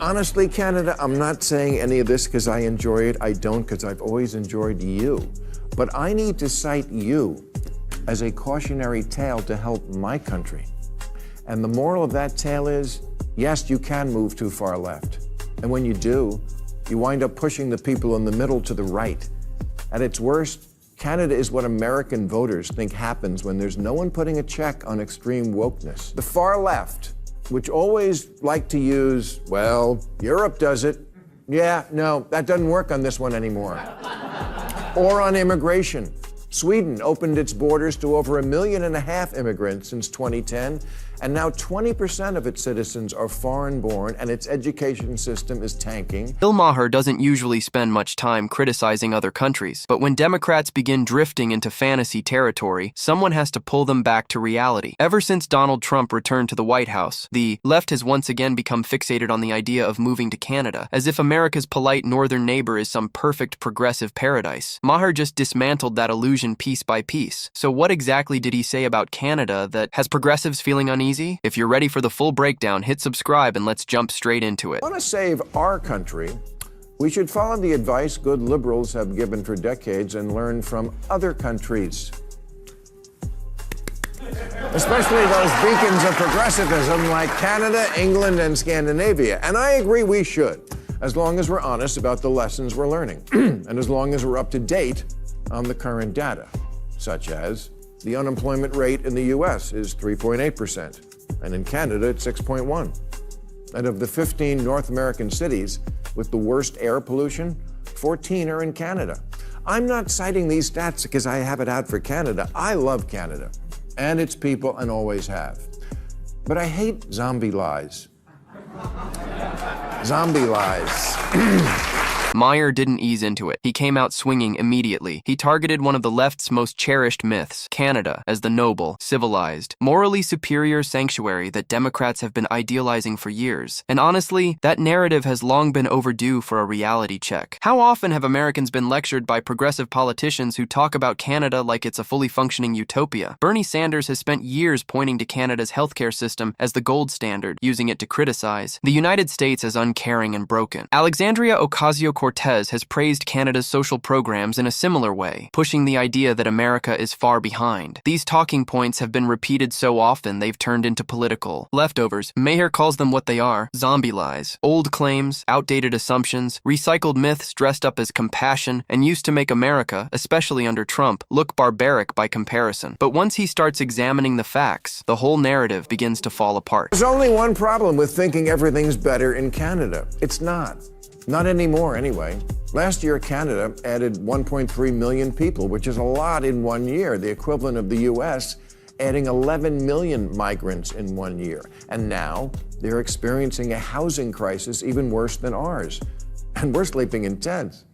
Honestly, Canada, I'm not saying any of this because I enjoy it. I don't because I've always enjoyed you. But I need to cite you as a cautionary tale to help my country. And the moral of that tale is, yes, you can move too far left. And when you do, you wind up pushing the people in the middle to the right. At its worst, Canada is what American voters think happens when there's no one putting a check on extreme wokeness. The far left, which always like to use, well, Europe does it. Yeah, no, that doesn't work on this one anymore. Or on immigration. Sweden opened its borders to over 1.5 million immigrants since 2010, and now 20% of its citizens are foreign-born, and its education system is tanking. Maher doesn't usually spend much time criticizing other countries, but when Democrats begin drifting into fantasy territory, someone has to pull them back to reality. Ever since Donald Trump returned to the White House, the left has once again become fixated on the idea of moving to Canada, as if America's polite northern neighbor is some perfect progressive paradise. Maher just dismantled that illusion piece by piece. So what exactly did he say about Canada that has progressives feeling uneasy? If you're ready for the full breakdown, hit subscribe and let's jump straight into it. Want to save our country? We should follow the advice good liberals have given for decades and learn from other countries. Especially those beacons of progressivism like Canada, England, and Scandinavia. And I agree we should, as long as we're honest about the lessons we're learning, and as long as we're up to date on the current data, such as the unemployment rate in the US is 3.8%, and in Canada it's 6.1%. And of the 15 North American cities with the worst air pollution, 14 are in Canada. I'm not citing these stats because I have it out for Canada. I love Canada and its people and always have. But I hate zombie lies. Zombie lies. Maher didn't ease into it. He came out swinging immediately. He targeted one of the left's most cherished myths, Canada, as the noble, civilized, morally superior sanctuary that Democrats have been idealizing for years. And honestly, that narrative has long been overdue for a reality check. How often have Americans been lectured by progressive politicians who talk about Canada like it's a fully functioning utopia? Bernie Sanders has spent years pointing to Canada's healthcare system as the gold standard, using it to criticize the United States as uncaring and broken. Alexandria Ocasio-Cortez has praised Canada's social programs in a similar way, pushing the idea that America is far behind. These talking points have been repeated so often they've turned into political leftovers. Maher calls them what they are: zombie lies, old claims, outdated assumptions, recycled myths dressed up as compassion and used to make America, especially under Trump, look barbaric by comparison. But once he starts examining the facts, the whole narrative begins to fall apart. There's only one problem with thinking everything's better in Canada. It's not. Not anymore, anyway. Last year, Canada added 1.3 million people, which is a lot in 1 year, the equivalent of the US adding 11 million migrants in 1 year. And now they're experiencing a housing crisis even worse than ours. And we're sleeping in tents.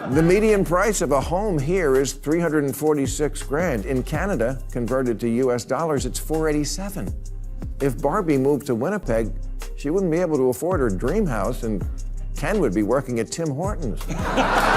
The median price of a home here is $346,000. In Canada, converted to US dollars, it's $487,000. If Barbie moved to Winnipeg, she wouldn't be able to afford her dream house, and Ken would be working at Tim Hortons.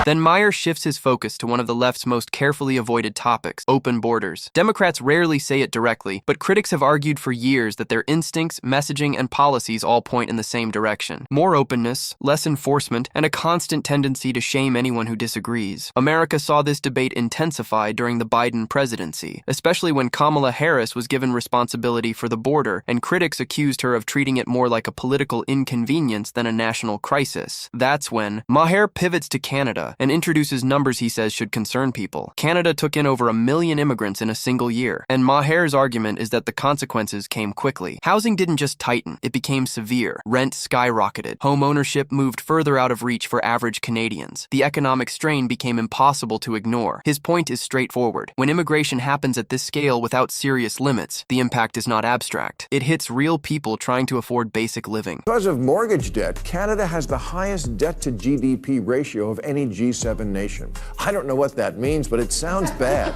Then Maher shifts his focus to one of the left's most carefully avoided topics, open borders. Democrats rarely say it directly, but critics have argued for years that their instincts, messaging, and policies all point in the same direction. More openness, less enforcement, and a constant tendency to shame anyone who disagrees. America saw this debate intensify during the Biden presidency, especially when Kamala Harris was given responsibility for the border, and critics accused her of treating it more like a political inconvenience than a national crisis. That's when Maher pivots to Canada and introduces numbers he says should concern people. Canada took in over 1 million immigrants in a single year, and Maher's argument is that the consequences came quickly. Housing didn't just tighten, it became severe. Rent skyrocketed. Home ownership moved further out of reach for average Canadians. The economic strain became impossible to ignore. His point is straightforward. When immigration happens at this scale without serious limits, the impact is not abstract. It hits real people trying to afford basic living. Because of mortgage debt, Canada has the highest debt-to-GDP ratio of any G7 nation. I don't know what that means, but it sounds bad.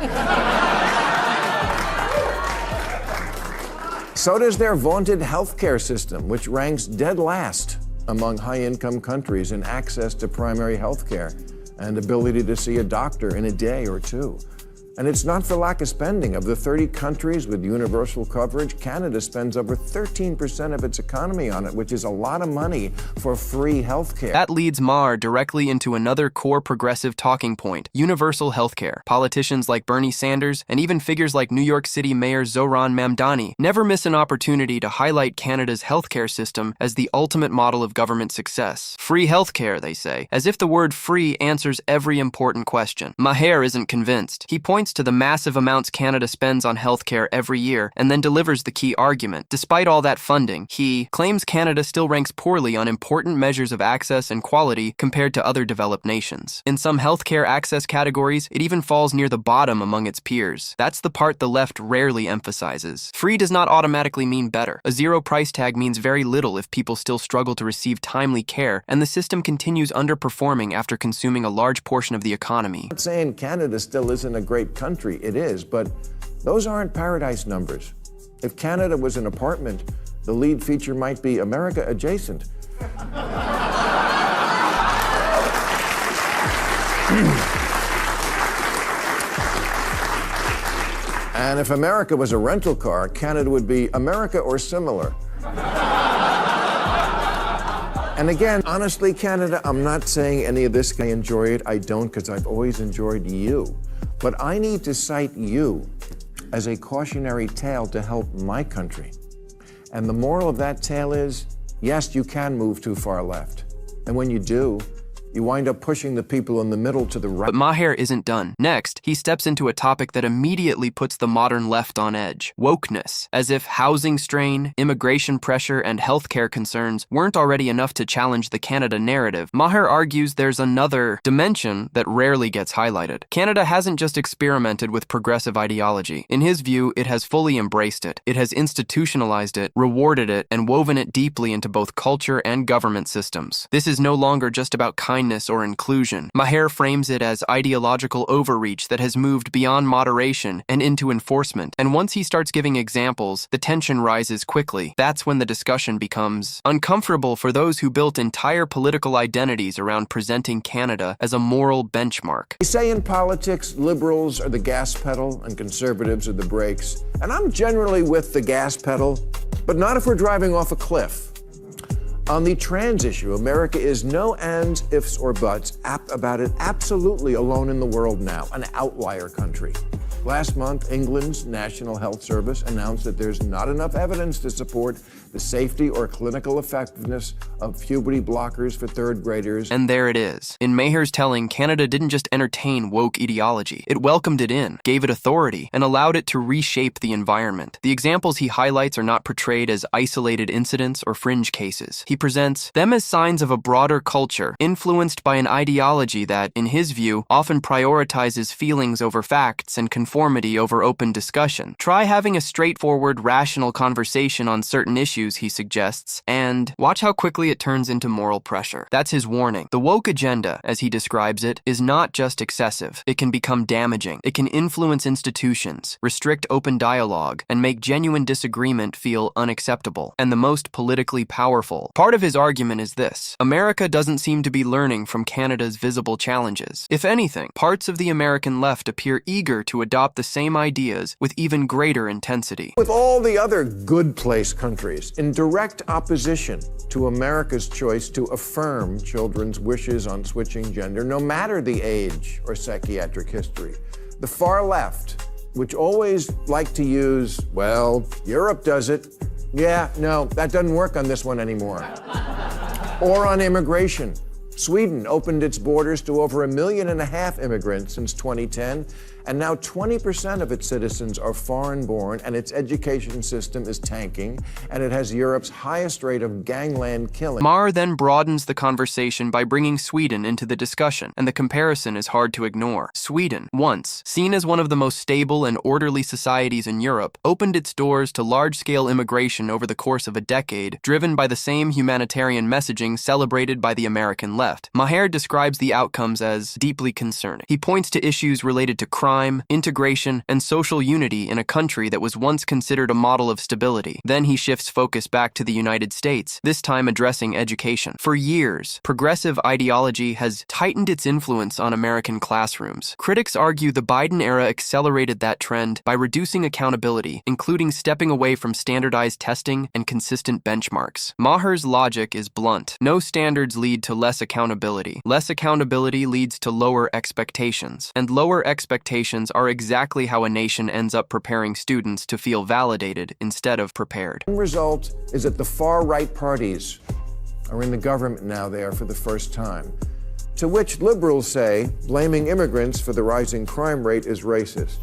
So does their vaunted healthcare system, which ranks dead last among high-income countries in access to primary health care and ability to see a doctor in a day or two. And it's not for lack of spending. Of the 30 countries with universal coverage, Canada spends over 13% of its economy on it, which is a lot of money for free health care. That leads Maher directly into another core progressive talking point: universal health care. Politicians like Bernie Sanders and even figures like New York City Mayor Zohran Mamdani never miss an opportunity to highlight Canada's healthcare system as the ultimate model of government success. Free healthcare, they say, as if the word free answers every important question. Maher isn't convinced. He points to the massive amounts Canada spends on healthcare every year and then delivers the key argument. Despite all that funding, he claims Canada still ranks poorly on important measures of access and quality compared to other developed nations. In some healthcare access categories, it even falls near the bottom among its peers. That's the part the left rarely emphasizes. Free does not automatically mean better. A zero price tag means very little if people still struggle to receive timely care and the system continues underperforming after consuming a large portion of the economy. I'm not saying Canada still isn't a great country. It is, but those aren't paradise numbers. If Canada was an apartment, the lead feature might be America adjacent. And if America was a rental car, Canada would be America or similar. And again, honestly, Canada, I'm not saying any of this. I enjoy it. I don't, because I've always enjoyed you. But I need to cite you as a cautionary tale to help my country. And the moral of that tale is, yes, you can move too far left. And when you do, you wind up pushing the people in the middle to the right. But Maher isn't done. Next, he steps into a topic that immediately puts the modern left on edge: wokeness. As if housing strain, immigration pressure, and healthcare concerns weren't already enough to challenge the Canada narrative, Maher argues there's another dimension that rarely gets highlighted. Canada hasn't just experimented with progressive ideology. In his view, it has fully embraced it. It has institutionalized it, rewarded it, and woven it deeply into both culture and government systems. This is no longer just about kindness or inclusion. Maher frames it as ideological overreach that has moved beyond moderation and into enforcement. And once he starts giving examples, the tension rises quickly. That's when the discussion becomes uncomfortable for those who built entire political identities around presenting Canada as a moral benchmark. They say in politics, liberals are the gas pedal and conservatives are the brakes. And I'm generally with the gas pedal, but not if we're driving off a cliff. On the trans issue, America is no ands, ifs, or buts about it, absolutely alone in the world now, an outlier country. Last month, England's National Health Service announced that there's not enough evidence to support the safety or clinical effectiveness of puberty blockers for third graders. And there it is. In Maher's telling, Canada didn't just entertain woke ideology. It welcomed it in, gave it authority, and allowed it to reshape the environment. The examples he highlights are not portrayed as isolated incidents or fringe cases. He presents them as signs of a broader culture, influenced by an ideology that, in his view, often prioritizes feelings over facts and conformity over open discussion. Try having a straightforward, rational conversation on certain issues, he suggests, and watch how quickly it turns into moral pressure. That's his warning. The woke agenda, as he describes it, is not just excessive. It can become damaging. It can influence institutions, restrict open dialogue, and make genuine disagreement feel unacceptable. And the most politically powerful part of his argument is this: America doesn't seem to be learning from Canada's visible challenges. If anything, parts of the American left appear eager to adopt the same ideas with even greater intensity. With all the other good place countries in direct opposition to America's choice to affirm children's wishes on switching gender, no matter the age or psychiatric history. The far left, which always like to use, well, Europe does it. Yeah, no, that doesn't work on this one anymore. Or on immigration. Sweden opened its borders to over 1.5 million immigrants since 2010, and now 20% of its citizens are foreign-born, and its education system is tanking, and it has Europe's highest rate of gangland killing. Maher then broadens the conversation by bringing Sweden into the discussion, and the comparison is hard to ignore. Sweden, once seen as one of the most stable and orderly societies in Europe, opened its doors to large-scale immigration over the course of a decade, driven by the same humanitarian messaging celebrated by the American left. left. Maher describes the outcomes as deeply concerning. He points to issues related to crime, integration, and social unity in a country that was once considered a model of stability. Then he shifts focus back to the United States, this time addressing education. For years, progressive ideology has tightened its influence on American classrooms. Critics argue the Biden era accelerated that trend by reducing accountability, including stepping away from standardized testing and consistent benchmarks. Maher's logic is blunt. No standards lead to less accountability. Less accountability leads to lower expectations. And lower expectations are exactly how a nation ends up preparing students to feel validated instead of prepared. The result is that the far-right parties are in the government now there for the first time, to which liberals say blaming immigrants for the rising crime rate is racist.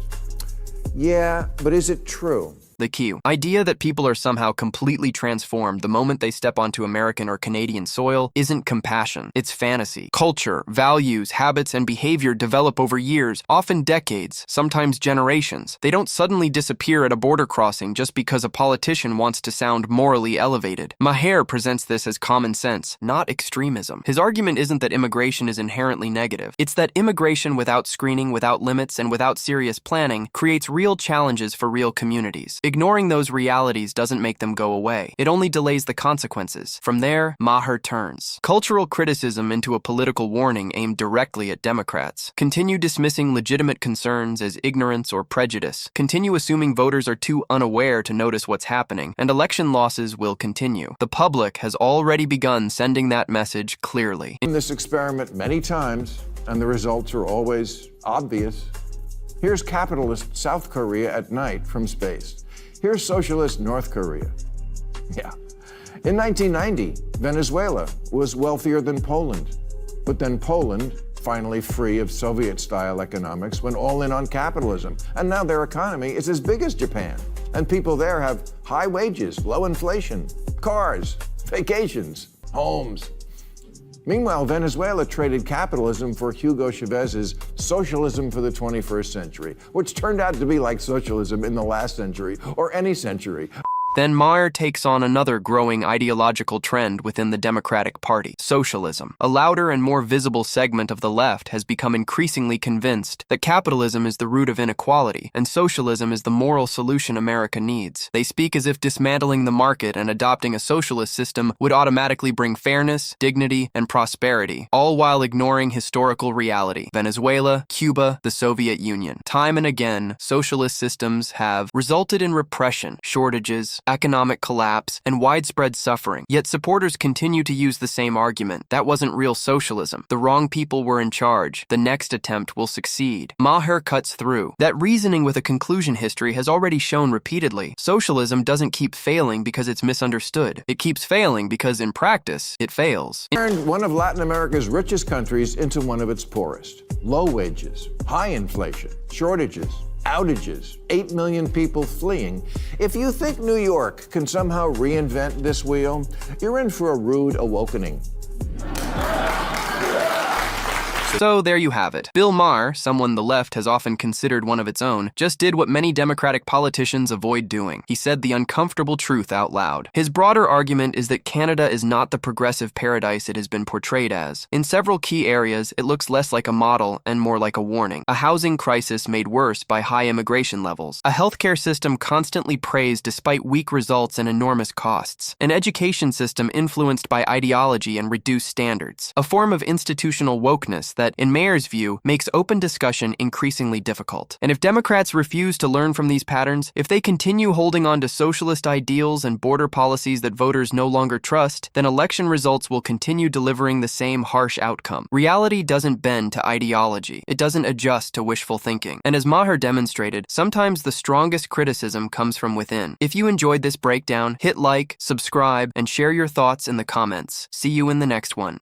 Yeah, but is it true? The key idea that people are somehow completely transformed the moment they step onto American or Canadian soil isn't compassion, it's fantasy. Culture, values, habits, and behavior develop over years, often decades, sometimes generations. They don't suddenly disappear at a border crossing just because a politician wants to sound morally elevated. Maher presents this as common sense, not extremism. His argument isn't that immigration is inherently negative. It's that immigration without screening, without limits, and without serious planning creates real challenges for real communities. Ignoring those realities doesn't make them go away. It only delays the consequences. From there, Maher turns cultural criticism into a political warning aimed directly at Democrats. Continue dismissing legitimate concerns as ignorance or prejudice. Continue assuming voters are too unaware to notice what's happening, and election losses will continue. The public has already begun sending that message clearly. In this experiment many times, and the results are always obvious. Here's capitalist South Korea at night from space. Here's socialist North Korea. Yeah. In 1990, Venezuela was wealthier than Poland. But then Poland, finally free of Soviet-style economics, went all in on capitalism. And now their economy is as big as Japan. And people there have high wages, low inflation, cars, vacations, homes. Meanwhile, Venezuela traded capitalism for Hugo Chavez's socialism for the 21st century, which turned out to be like socialism in the last century, or any century. Then Maher takes on another growing ideological trend within the Democratic Party, socialism. A louder and more visible segment of the left has become increasingly convinced that capitalism is the root of inequality, and socialism is the moral solution America needs. They speak as if dismantling the market and adopting a socialist system would automatically bring fairness, dignity, and prosperity, all while ignoring historical reality. Venezuela, Cuba, the Soviet Union. Time and again, socialist systems have resulted in repression, shortages, economic collapse, and widespread suffering. Yet supporters continue to use the same argument. That wasn't real socialism. The wrong people were in charge. The next attempt will succeed. Maher cuts through. That reasoning with a conclusion history has already shown repeatedly. Socialism doesn't keep failing because it's misunderstood. It keeps failing because, in practice, it fails. It turned one of Latin America's richest countries into one of its poorest. Low wages, high inflation, shortages, outages, 8 million people fleeing. If you think New York can somehow reinvent this wheel, you're in for a rude awakening. So there you have it. Bill Maher, someone the left has often considered one of its own, just did what many Democratic politicians avoid doing. He said the uncomfortable truth out loud. His broader argument is that Canada is not the progressive paradise it has been portrayed as. In several key areas, it looks less like a model and more like a warning. A housing crisis made worse by high immigration levels. A healthcare system constantly praised despite weak results and enormous costs. An education system influenced by ideology and reduced standards. A form of institutional wokeness that, in Maher's view, makes open discussion increasingly difficult. And if Democrats refuse to learn from these patterns, if they continue holding on to socialist ideals and border policies that voters no longer trust, then election results will continue delivering the same harsh outcome. Reality doesn't bend to ideology. It doesn't adjust to wishful thinking. And as Maher demonstrated, sometimes the strongest criticism comes from within. If you enjoyed this breakdown, hit like, subscribe, and share your thoughts in the comments. See you in the next one.